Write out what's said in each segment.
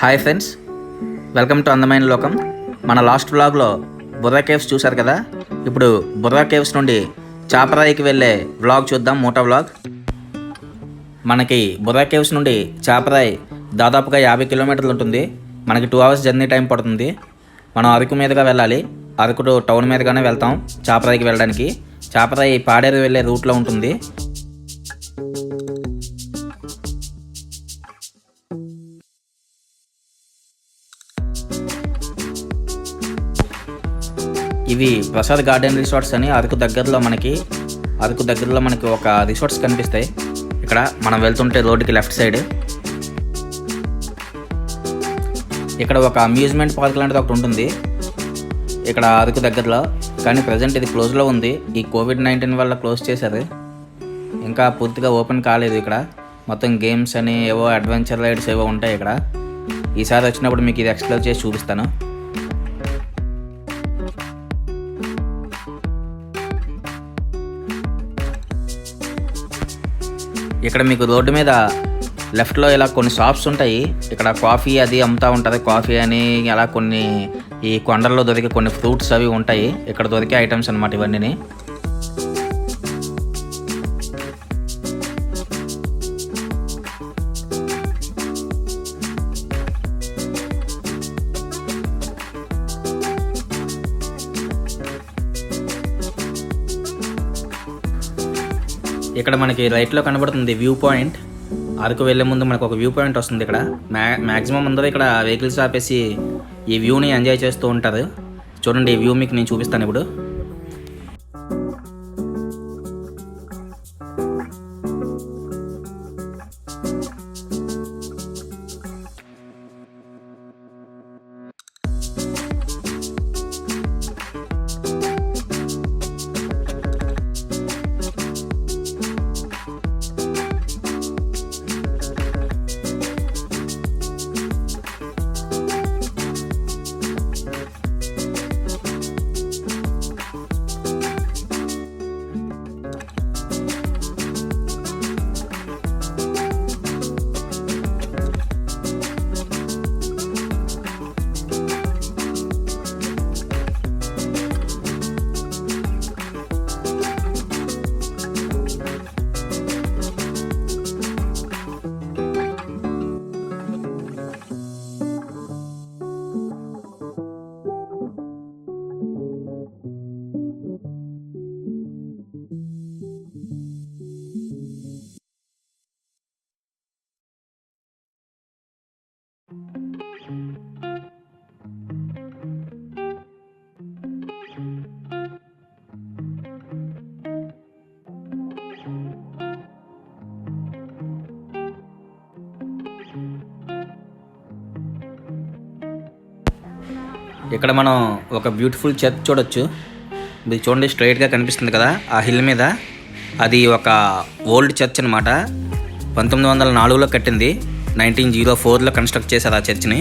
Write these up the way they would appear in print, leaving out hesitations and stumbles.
Hi friends, welcome to అందమైన లోకం. మన లాస్ట్ వ్లాగ్లో బుర్రా కేవ్స్ చూశారు కదా. ఇప్పుడు బుర్రా కేవ్స్ నుండి చాపరాయికి వెళ్ళే వ్లాగ్ చూద్దాం. Moto vlog. మనకి బుర్రా కేవ్స్ నుండి చాపరాయి దాదాపుగా 50 కిలోమీటర్లు ఉంటుంది. మనకి 2 అవర్స్ జర్నీ టైం పడుతుంది. మనం అరకు మీదుగా వెళ్ళాలి. అరకు టౌన్ మీదుగానే వెళ్తాం చాపరాయికి వెళ్ళడానికి. చాపరాయి పాడేరు వెళ్ళే రూట్లో ఉంటుంది. ఇవి ప్రసాద్ గార్డెన్ రిసార్ట్స్ అని అరకు దగ్గరలో మనకి ఒక రిసార్ట్స్ కనిపిస్తాయి. ఇక్కడ మనం వెళ్తుంటే రోడ్డుకి లెఫ్ట్ సైడ్ ఇక్కడ ఒక అమ్యూజ్మెంట్ పార్క్ లాంటిది ఒకటి ఉంటుంది ఇక్కడ అరకు దగ్గరలో. కానీ ప్రజెంట్ ఇది క్లోజ్లో ఉంది. ఈ కోవిడ్-19 వల్ల క్లోజ్ చేశారు. ఇంకా పూర్తిగా ఓపెన్ కాలేదు. ఇక్కడ మొత్తం గేమ్స్ అని ఏవో అడ్వెంచర్ రైడ్స్ ఏవో ఉంటాయి ఇక్కడ. ఈసారి వచ్చినప్పుడు మీకు ఇది ఎక్స్ప్లోర్ చేసి చూపిస్తాను. ఇక్కడ మీకు రోడ్డు మీద లెఫ్ట్లో ఇలా కొన్ని షాప్స్ ఉంటాయి. ఇక్కడ కాఫీ అది అమ్ముతూ ఉంటుంది. కాఫీ అని అలా కొన్ని ఈ కొండల్లో దొరికే కొన్ని ఫ్రూట్స్ అవి ఉంటాయి. ఇక్కడ దొరికే ఐటమ్స్ అన్నమాట ఇవన్నీ. ఇక్కడ మనకి రైట్లో కనబడుతుంది వ్యూ పాయింట్. అరకు వెళ్ళే ముందు మనకు ఒక వ్యూ పాయింట్ వస్తుంది. ఇక్కడ మ్యాక్సిమం అందరూ ఇక్కడ వెహికల్స్ ఆపేసి ఈ వ్యూని ఎంజాయ్ చేస్తూ ఉంటారు. చూడండి, ఈ వ్యూ మీకు నేను చూపిస్తాను ఇప్పుడు. ఇక్కడ మనం ఒక బ్యూటిఫుల్ చర్చ్ చూడొచ్చు. ఇది చూడండి, స్ట్రైట్గా కనిపిస్తుంది కదా ఆ హిల్ మీద. అది ఒక ఓల్డ్ చర్చ్ అనమాట. 1904లో కట్టింది. 1904లో కన్స్ట్రక్ట్ చేశారు ఆ చర్చ్ని.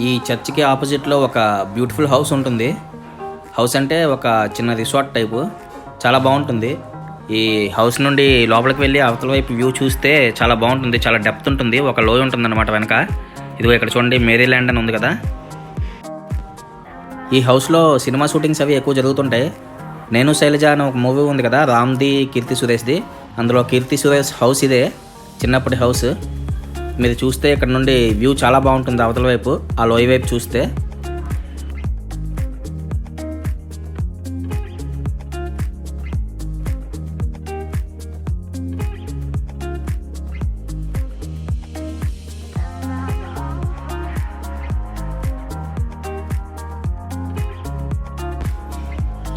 ఈ చర్చ్కి ఆపోజిట్లో ఒక బ్యూటిఫుల్ హౌస్ ఉంటుంది. హౌస్ అంటే ఒక చిన్న రిసార్ట్ టైపు. చాలా బాగుంటుంది. ఈ హౌస్ నుండి లోపలికి వెళ్ళి అవతల వైపు వ్యూ చూస్తే చాలా బాగుంటుంది. చాలా డెప్త్ ఉంటుంది. ఒక లోయ ఉంటుంది అనమాట వెనక. ఇదిగో ఇక్కడ చూడండి, మేరీల్యాండ్ అని ఉంది కదా. ఈ హౌస్లో సినిమా షూటింగ్స్ అవి ఎక్కువ జరుగుతుంటాయి. నేను శైలజ అని ఒక మూవీ ఉంది కదా, రామ్ది, కీర్తి సురేష్ది. అందులో కీర్తి సురేష్ హౌస్ ఇదే, చిన్నప్పటి హౌస్. మీరు చూస్తే ఇక్కడ నుండి వ్యూ చాలా బాగుంటుంది. అవతల వైపు ఆ లోయ వైపు చూస్తే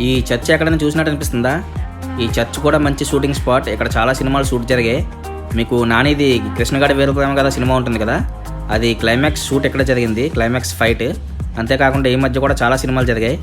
ఈ చర్చ్ ఎక్కడైనా చూసినట్టు అనిపిస్తుందా? ఈ చర్చ్ కూడా మంచి షూటింగ్ స్పాట్. ఇక్కడ చాలా సినిమాలు షూట్ జరిగాయి. మీకు నానిది కృష్ణగాడి వీరప్రేమ కథ సినిమా ఉంటుంది కదా, అది క్లైమాక్స్ షూట్ ఎక్కడ జరిగింది, క్లైమాక్స్ ఫైట్. అంతేకాకుండా ఈ మధ్య కూడా చాలా సినిమాలు జరిగాయి.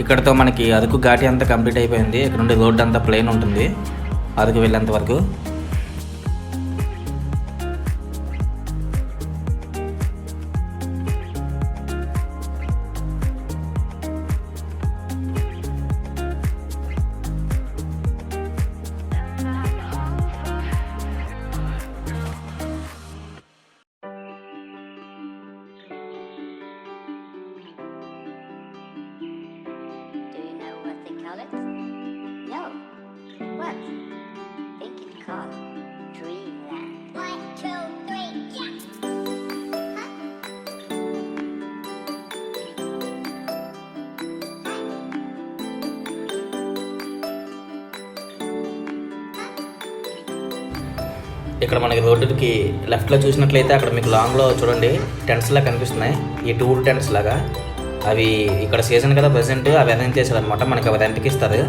ఇక్కడతో మనకి అరకు ఘాటి అంతా కంప్లీట్ అయిపోయింది. ఇక్కడ నుండి రోడ్డు అంతా ప్లేన్ ఉంటుంది అరకు వెళ్ళేంత వరకు. No. What? Think it's called Dreamland. 1, 2, 3, yeah! ఇక్కడ మనకి రోడ్డుకి లెఫ్ట్లో చూసినట్లయితే అక్కడ మీకు లాంగ్లో చూడండి టెంట్స్ లాగా కనిపిస్తున్నాయి. ఈ టూర్ టెంట్స్ లాగా అవి ఇక్కడ సీజన్ కదా ప్రెసెంట్ అవి అరేంజ్ చేశారనమాట. మనకి అవి రెంట్కి ఇస్తారు.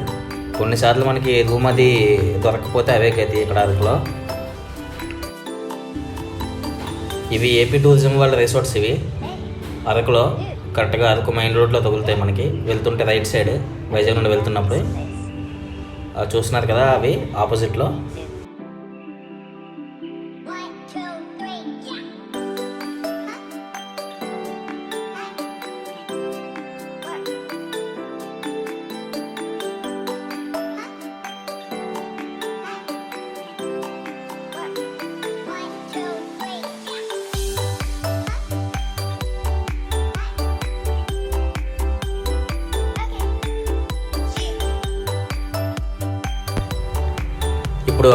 కొన్నిసార్లు మనకి రూమ్ అది దొరకకపోతే అవే గతి ఇక్కడ అరకులో. ఇవి ఏపీ టూరిజం వాళ్ళ రిసార్ట్స్ ఇవి అరకులో. కరెక్ట్గా అరకు మెయిన్ రోడ్లో తగులుతాయి మనకి వెళ్తుంటే రైట్ సైడ్ వైజాగ్ నుండి వెళ్తున్నప్పుడు. చూస్తున్నారు కదా అవి ఆపోజిట్లో. ఇప్పుడు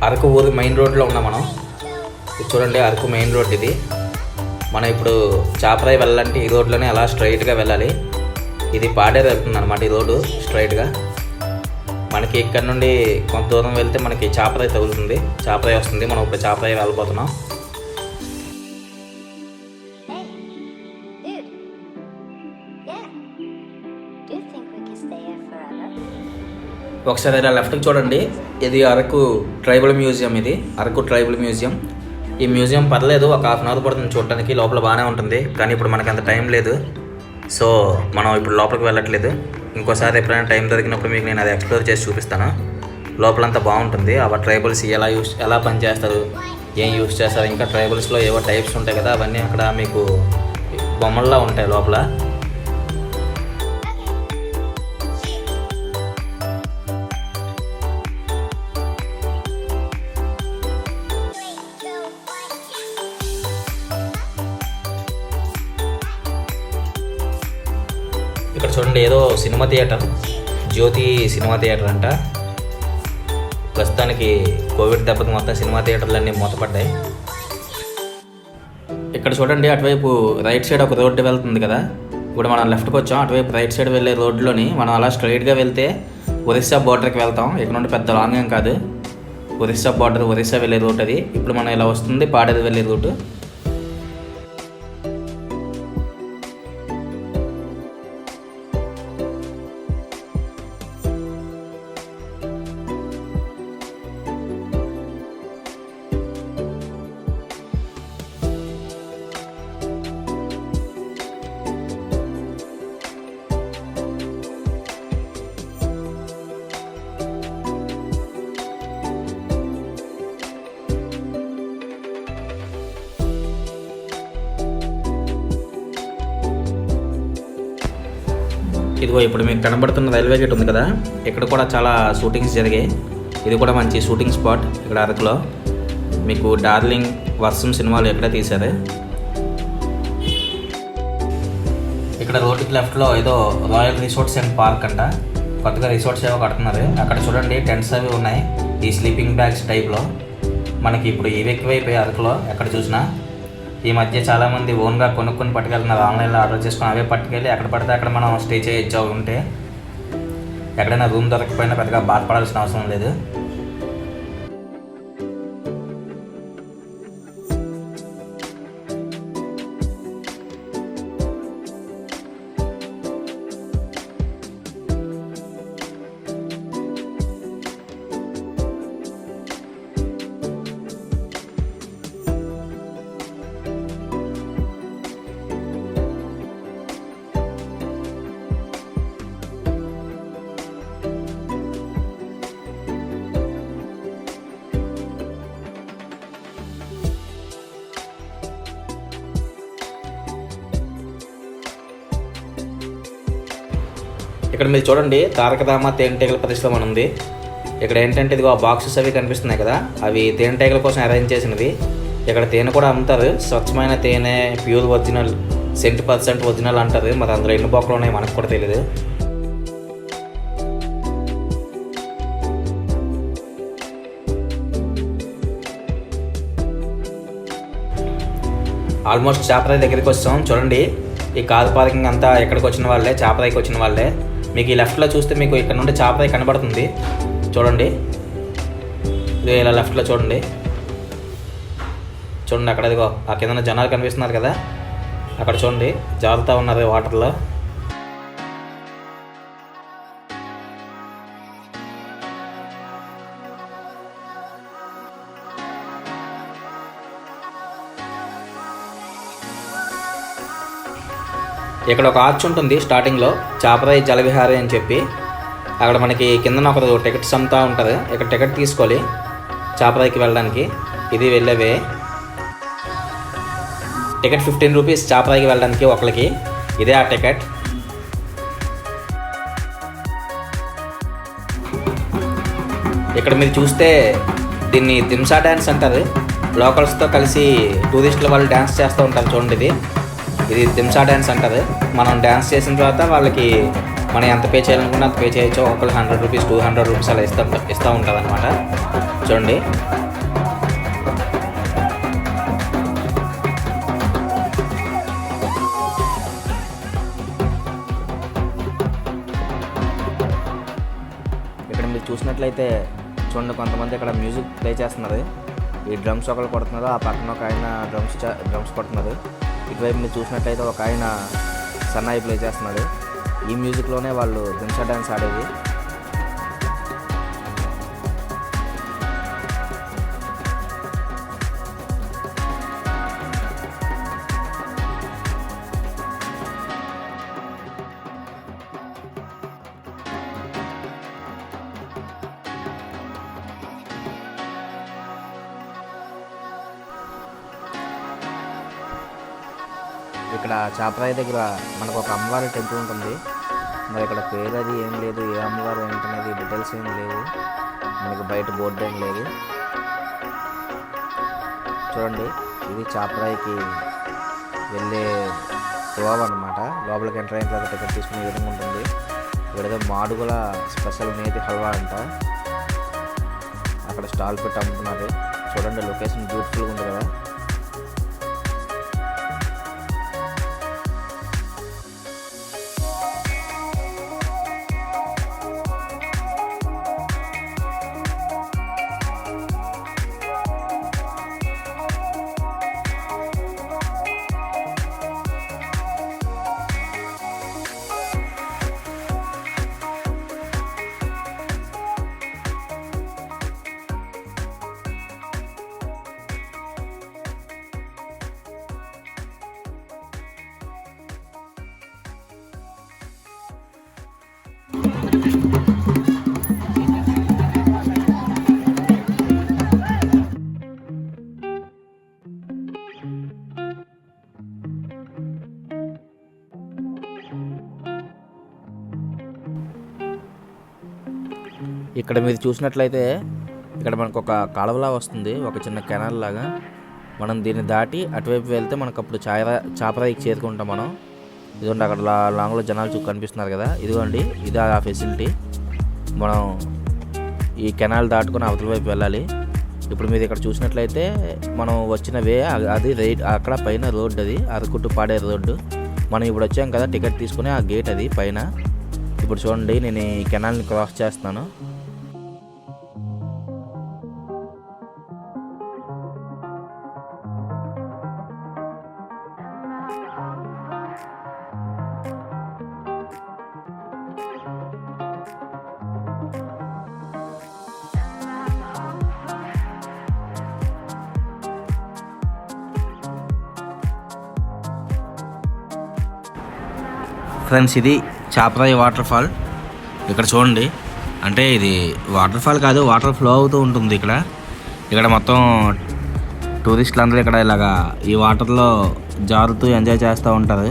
అరకు ఊరి మెయిన్ రోడ్లో ఉన్నాం మనం. చూడండి అరకు మెయిన్ రోడ్ ఇది. మనం ఇప్పుడు చాపరాయి వెళ్ళాలంటే ఈ రోడ్లోనే అలా స్ట్రైట్గా వెళ్ళాలి. ఇది పాడేరు వెళ్తుంది అనమాట ఈ రోడ్డు స్ట్రైట్గా. మనకి ఇక్కడ నుండి కొంత దూరం వెళ్తే మనకి చాపరాయి తగులుతుంది, చాపరాయి వస్తుంది. మనం ఇప్పుడు చాపరాయి వెళ్ళిపోతున్నాం. ఒకసారి ఇలా లెఫ్ట్కి చూడండి, ఇది అరకు ట్రైబల్ మ్యూజియం. ఇది అరకు ట్రైబల్ మ్యూజియం. ఈ మ్యూజియం పర్లేదు, ఒక హాఫ్ అన్ అవర్ పడుతుంది చూడటానికి. లోపల బాగానే ఉంటుంది, కానీ ఇప్పుడు మనకు అంత టైం లేదు. సో మనం ఇప్పుడు లోపలికి వెళ్ళట్లేదు. ఇంకోసారి ఎప్పుడైనా టైం దొరికినప్పుడు మీకు నేను అది ఎక్స్ప్లోర్ చేసి చూపిస్తాను. లోపలంతా బాగుంటుంది. ఆ ట్రైబల్స్ ఎలా పనిచేస్తారు, ఏం యూస్ చేస్తారు, ఇంకా ట్రైబల్స్లో ఏవో టైప్స్ ఉంటాయి కదా, అవన్నీ అక్కడ మీకు బొమ్మల్లా ఉంటాయి లోపల. ఇక్కడ చూడండి ఏదో సినిమా థియేటర్, జ్యోతి సినిమా థియేటర్ అంట. ప్రస్తుతానికి కోవిడ్ దెబ్బకి మొత్తం సినిమా థియేటర్లన్నీ మూతపడ్డాయి. ఇక్కడ చూడండి అటువైపు రైట్ సైడ్ ఒక రోడ్డు వెళ్తుంది కదా. ఇప్పుడు మనం లెఫ్ట్కి వచ్చాం. అటువైపు రైట్ సైడ్ వెళ్ళే రోడ్లోని మనం అలా స్ట్రైట్గా వెళ్తే ఒరిస్సా బోర్డర్కి వెళ్తాం. ఇక్కడ నుండి పెద్ద లాంగ్ ఏం కాదు. ఒరిస్సా బోర్డర్, ఒరిస్సా వెళ్ళే రూట్ అది. ఇప్పుడు మనం ఇలా వస్తుంది పాడేరు వెళ్ళే రూటు. ఇదిగో ఇప్పుడు మీకు కనబడుతున్న రైల్వే గేట్ ఉంది కదా, ఇక్కడ కూడా చాలా షూటింగ్స్ జరిగాయి. ఇది కూడా మంచి షూటింగ్ స్పాట్ ఇక్కడ అరకులో. మీకు డార్లింగ్, వర్షం సినిమాలు ఎక్కడే తీశారు. ఇక్కడ రోడ్డుకి లెఫ్ట్లో ఏదో రాయల్ రిసార్ట్స్ అండ్ పార్క్ అంట. కొత్తగా రిసార్ట్స్ ఏవో కడుతున్నారు. అక్కడ చూడండి టెంట్స్ అవి ఉన్నాయి ఈ స్లీపింగ్ బ్యాగ్స్ టైప్లో. మనకి ఇప్పుడు ఇవి ఎక్కువైపోయాయి అరకులో ఎక్కడ చూసినా. ఈ మధ్య చాలామంది ఓన్గా కొనుక్కొని పట్టుకెళ్తున్నారు, ఆన్లైన్లో ఆర్డర్ చేసుకొని అవే పట్టుకెళ్ళి ఎక్కడ పడితే అక్కడ మనం స్టే చేయొచ్చు. ఉంటే ఎక్కడైనా రూమ్ దొరకపోయినా పెద్దగా బాధపడాల్సిన అవసరం లేదు. ఇక్కడ మీరు చూడండి తారకరామ తేనెటీగల పరిశ్రమ అని ఉంది. ఇక్కడ ఏంటంటే ఇదిగో బాక్సెస్ అవి కనిపిస్తున్నాయి కదా, అవి తేనెటీగల కోసం అరేంజ్ చేసినవి. ఇక్కడ తేనె కూడా అమ్ముతారు, స్వచ్ఛమైన తేనె, ప్యూర్ ఒరిజినల్, 100% ఒరిజినల్ అంటారు. మరి అందులో ఎన్ని బొక్కలు ఉన్నాయి మనకు కూడా తెలియదు. ఆల్మోస్ట్ చాపరాయి దగ్గరికి వచ్చాం. చూడండి ఈ కార్ పార్కింగ్ అంతా ఎక్కడికి వచ్చిన వాళ్ళే, చాపరాయికి వచ్చిన వాళ్ళే. మీకు ఈ లెఫ్ట్లో చూస్తే మీకు ఇక్కడ నుండి చాపరాయి కనబడుతుంది. చూడండి ఇది ఇలా లెఫ్ట్లో చూడండి అక్కడ ఇదిగో ఆ కింద జనాలు కనిపిస్తున్నారు కదా, అక్కడ చూడండి జారుతూ ఉన్నారు వాటర్లో. ఇక్కడ ఒక ఆర్చ్ ఉంటుంది స్టార్టింగ్లో, చాపరాయి జలవిహారీ అని చెప్పి. అక్కడ మనకి కిందన ఒకరు టికెట్స్ అమ్ముతూ ఉంటారు. ఇక్కడ టికెట్ తీసుకోవాలి చాపరాయికి వెళ్ళడానికి. ఇది వెళ్ళేవే టికెట్ 15 రూపీస్ చాపరాయికి వెళ్ళడానికి ఒకరికి. ఇదే ఆ టికెట్. ఇక్కడ మీరు చూస్తే దీన్ని దింసా డ్యాన్స్ అంటారు. లోకల్స్తో కలిసి టూరిస్టుల వాళ్ళు డ్యాన్స్ చేస్తూ ఉంటారు. చూడండి ఇది దింసా డ్యాన్స్ అంటారు. మనం డ్యాన్స్ చేసిన తర్వాత వాళ్ళకి మనం ఎంత పే చేయాలనుకున్నా అంత పే చేయొచ్చు. ఒకళ్ళు 100 రూపీస్ 200 రూపీస్ అలా ఇస్తూ ఉంటుంది అనమాట. చూడండి ఇక్కడ మీరు చూసినట్లయితే చూడండి కొంతమంది ఇక్కడ మ్యూజిక్ ప్లే చేస్తున్నారు. ఈ డ్రమ్స్ ఒకళ్ళు కొడుతున్నారు, ఆ పక్కన ఒక ఆయన డ్రమ్స్ కొడుతున్నారు. ఇటువైపు మీరు చూసినట్లయితే ఒక ఆయన సన్నాయి ప్లే చేస్తున్నారు. ఈ మ్యూజిక్లోనే వాళ్ళు దింసా డ్యాన్స్ ఆడేది. ఇక్కడ చాపరాయి దగ్గర మనకు ఒక అమ్మవారి టెంపుల్ ఉంటుంది. మరి ఇక్కడ పేరు అది ఏం లేదు, ఏ అమ్మవారు ఏంటనేది డీటెయిల్స్ ఏం లేవు. మనకి బయట బోర్డు ఏం లేదు. చూడండి ఇది చాపరాయికి వెళ్ళే త్రోవ అనమాట. లోపలికి ఎంటర్ అయిన తర్వాత టికెట్ తీసుకునే విధంగా ఉంటుంది. ఇక్కడ మాడుగుల స్పెషల్ నేతి హల్వా అంట. అక్కడ స్టాల్ పెట్టి అమ్ముతున్నారు. చూడండి లొకేషన్ బ్యూటిఫుల్గా ఉంది కదా. ఇక్కడ మీరు చూసినట్లయితే ఇక్కడ మనకు ఒక కాలువలా వస్తుంది, ఒక చిన్న కెనాల్ లాగా. మనం దీన్ని దాటి అటువైపు వెళ్తే మనకు అప్పుడు చాపరాయికి చేరుకుంటాం మనం. ఇదిగోండి అక్కడ లాంగ్లో జనాలు కనిపిస్తున్నారు కదా, ఇదిగోండి ఇది ఆ ఫెసిలిటీ. మనం ఈ కెనాల్ దాటుకొని అవతల వైపు వెళ్ళాలి. ఇప్పుడు మీరు ఇక్కడ చూసినట్లయితే మనం వచ్చిన వే అది రైట్, అక్కడ పైన రోడ్డు, అది అరకుట్టు పాడే రోడ్డు. మనం ఇప్పుడు వచ్చాం కదా టికెట్ తీసుకుని ఆ గేట్ అది పైన. ఇప్పుడు చూడండి నేను ఈ కెనాల్ని క్రాస్ చేస్తున్నాను. ఫ్రెండ్స్ ఇది చాపరాయి వాటర్ ఫాల్. ఇక్కడ చూడండి, అంటే ఇది వాటర్ ఫాల్ కాదు, వాటర్ ఫ్లో అవుతూ ఉంటుంది ఇక్కడ మొత్తం టూరిస్టులు అందరూ ఇక్కడ ఇలాగా ఈ వాటర్లో జారుతూ ఎంజాయ్ చేస్తూ ఉంటారు.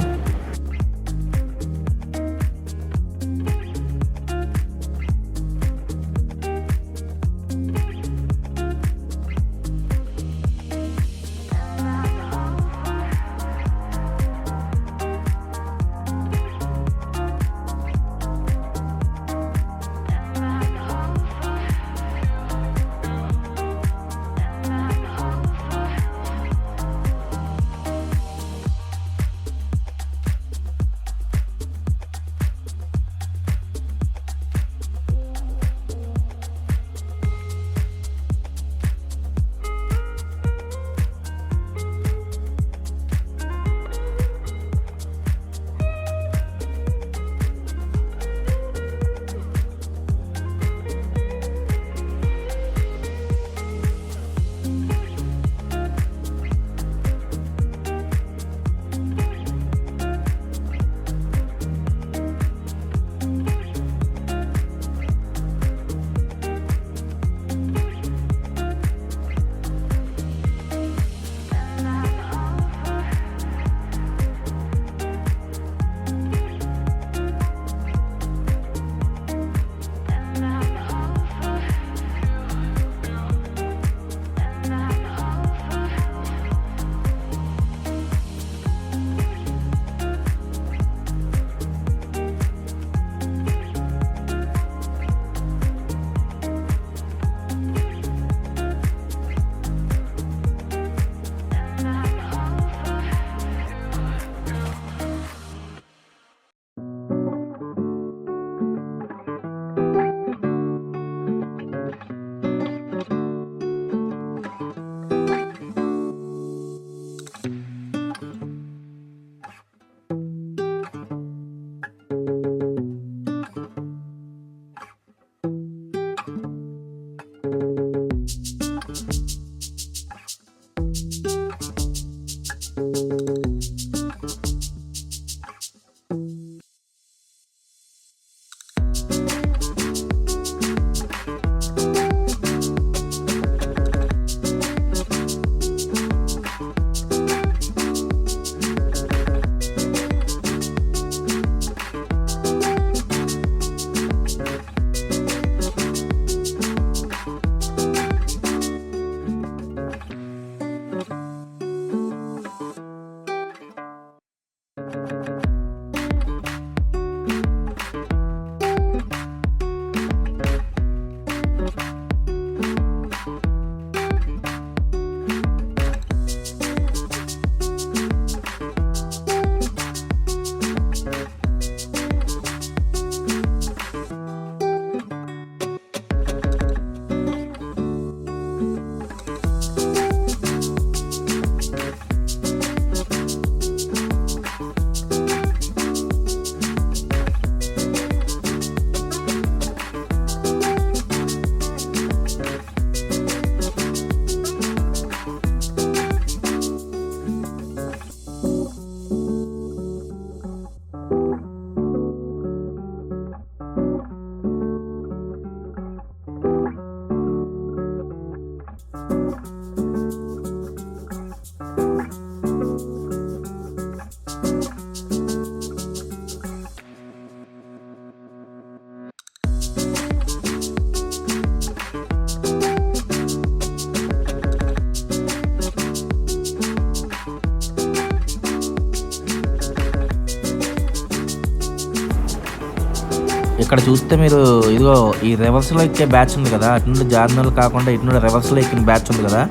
ఇక్కడ చూస్తే మీరు ఇదిగో ఈ రివర్స్లో ఎక్కే బ్యాచ్ ఉంది కదా, అటు నుండి జార్నల్ కాకుండా ఇటు నుండి రివర్స్లో ఎక్కిన బ్యాచ్ ఉంది కదా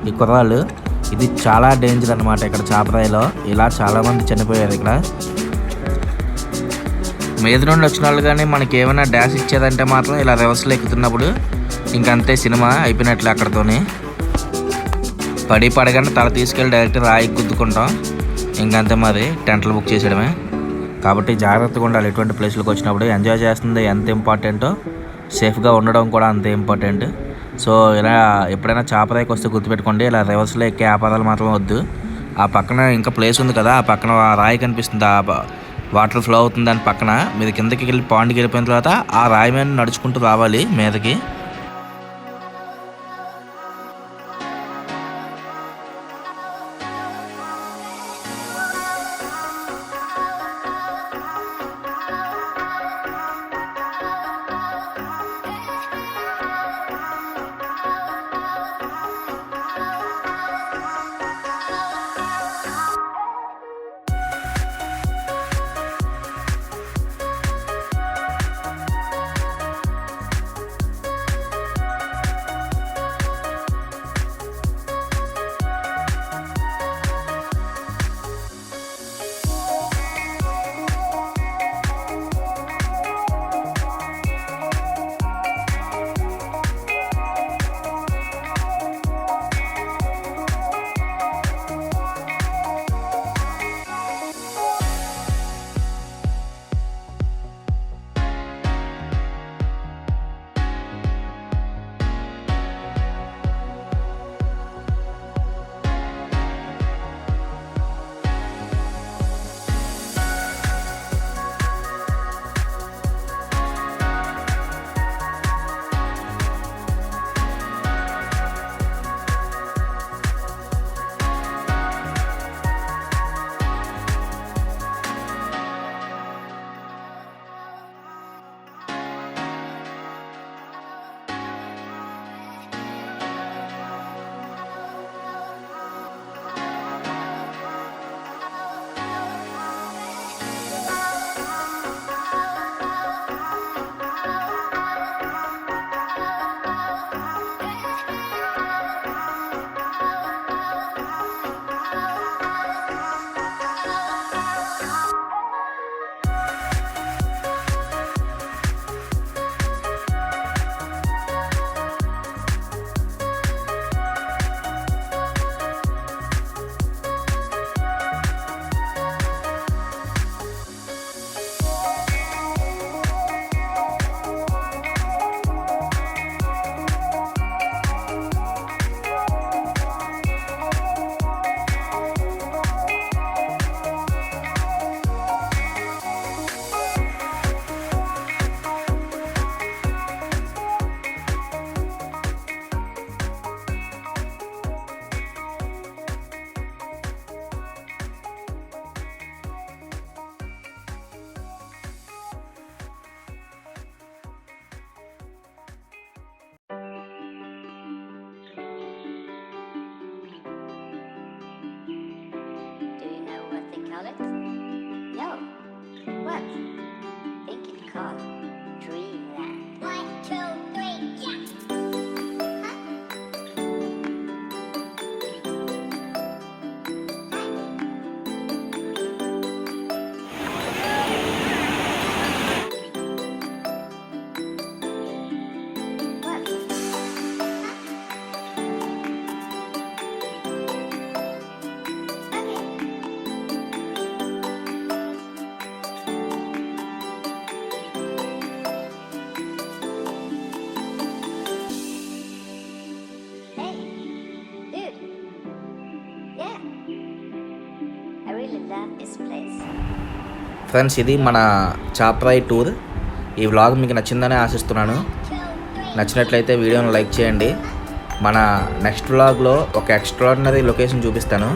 ఈ కుర్రాళ్ళు, ఇది చాలా డేంజర్ అనమాట. ఇక్కడ చాపరాయిలో ఇలా చాలామంది చనిపోయారు. ఇక్కడ మీద నుండి వచ్చిన వాళ్ళు కానీ మనకి ఏమైనా డాష్ ఇచ్చేదంటే మాత్రం ఇలా రివర్స్లో ఎక్కుతున్నప్పుడు ఇంకంతే, సినిమా అయిపోయినట్లే. అక్కడతోనే పడగానే తల తీసుకెళ్ళి డైరెక్ట్ రాయికి గుద్దుకుంటాం, ఇంకంతే. మరి టెంట్లు బుక్ చేసేయడమే. కాబట్టి జాగ్రత్తగా ఉండాలి. ఎటువంటి ప్లేస్లకు వచ్చినప్పుడు ఎంజాయ్ చేస్తుంది ఎంత ఇంపార్టెంటో సేఫ్గా ఉండడం కూడా అంతే ఇంపార్టెంట్. సో ఇలా ఎప్పుడైనా చాపరాయికి వస్తే గుర్తుపెట్టుకోండి, ఇలా రివర్స్లో ఎక్కే ఆపాదాలు మాత్రం వద్దు. ఆ పక్కన ఇంకా ప్లేస్ ఉంది కదా, ఆ పక్కన రాయి కనిపిస్తుంది, ఆ వాటర్ ఫ్లో అవుతుంది దాని పక్కన. మీరు కిందకి వెళ్ళి పాండ్కి వెళ్ళిపోయిన తర్వాత ఆ రాయి మీద నడుచుకుంటూ రావాలి మీదకి. call it? No. What? Think it's called Dreamland. 1, 2, 3, yeah! Friends, ఇది మన చాపరాయి టూర్. ఈ వ్లాగ్ మీకు నచ్చిందని ఆశిస్తున్నాను. నచ్చినట్లయితే వీడియోను లైక్ చేయండి. మన నెక్స్ట్ వ్లాగ్లో ఒక ఎక్స్ట్రాడినరీ లొకేషన్ చూపిస్తాను.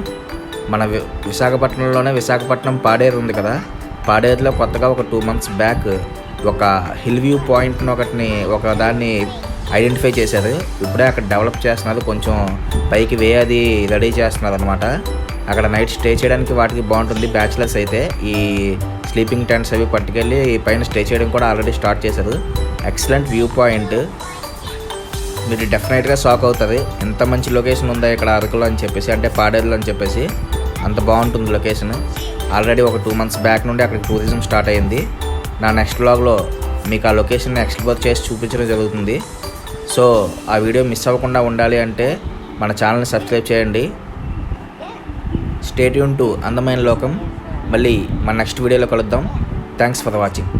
మన విశాఖపట్నంలోనే విశాఖపట్నం పాడేరు ఉంది కదా, పాడేరులో కొత్తగా ఒక 2 months బ్యాక్ ఒక హిల్ వ్యూ పాయింట్ని ఒక దాన్ని ఐడెంటిఫై చేశారు. ఇప్పుడే అక్కడ డెవలప్ చేస్తున్నారు, కొంచెం పైకి అది రెడీ చేస్తున్నారు అనమాట. అక్కడ నైట్ స్టే చేయడానికి వాటికి బాగుంటుంది. బ్యాచిలర్స్ అయితే ఈ స్లీపింగ్ టెంట్స్ అవి పట్టుకెళ్ళి పైన స్టే చేయడం కూడా ఆల్రెడీ స్టార్ట్ చేశారు. ఎక్సలెంట్ వ్యూ పాయింట్, మీరు డెఫినెట్గా షాక్ అవుతుంది. ఎంత మంచి లొకేషన్ ఉందా ఇక్కడ అరకులో అని చెప్పేసి, అంటే పాడేరులో అని చెప్పేసి. అంత బాగుంటుంది లొకేషన్. ఆల్రెడీ ఒక 2 months బ్యాక్ నుండి అక్కడ టూరిజం స్టార్ట్ అయ్యింది. నా నెక్స్ట్ వ్లాగ్లో మీకు ఆ లొకేషన్ని ఎక్స్ప్లోర్ చేసి చూపించడం జరుగుతుంది. సో ఆ వీడియో మిస్ అవ్వకుండా ఉండాలి అంటే మన ఛానల్ని సబ్స్క్రైబ్ చేయండి. స్టే ట్యూన్ టు అందమైన లోకం. మళ్ళీ మన నెక్స్ట్ వీడియోలో కలుద్దాం. Thanks for watching.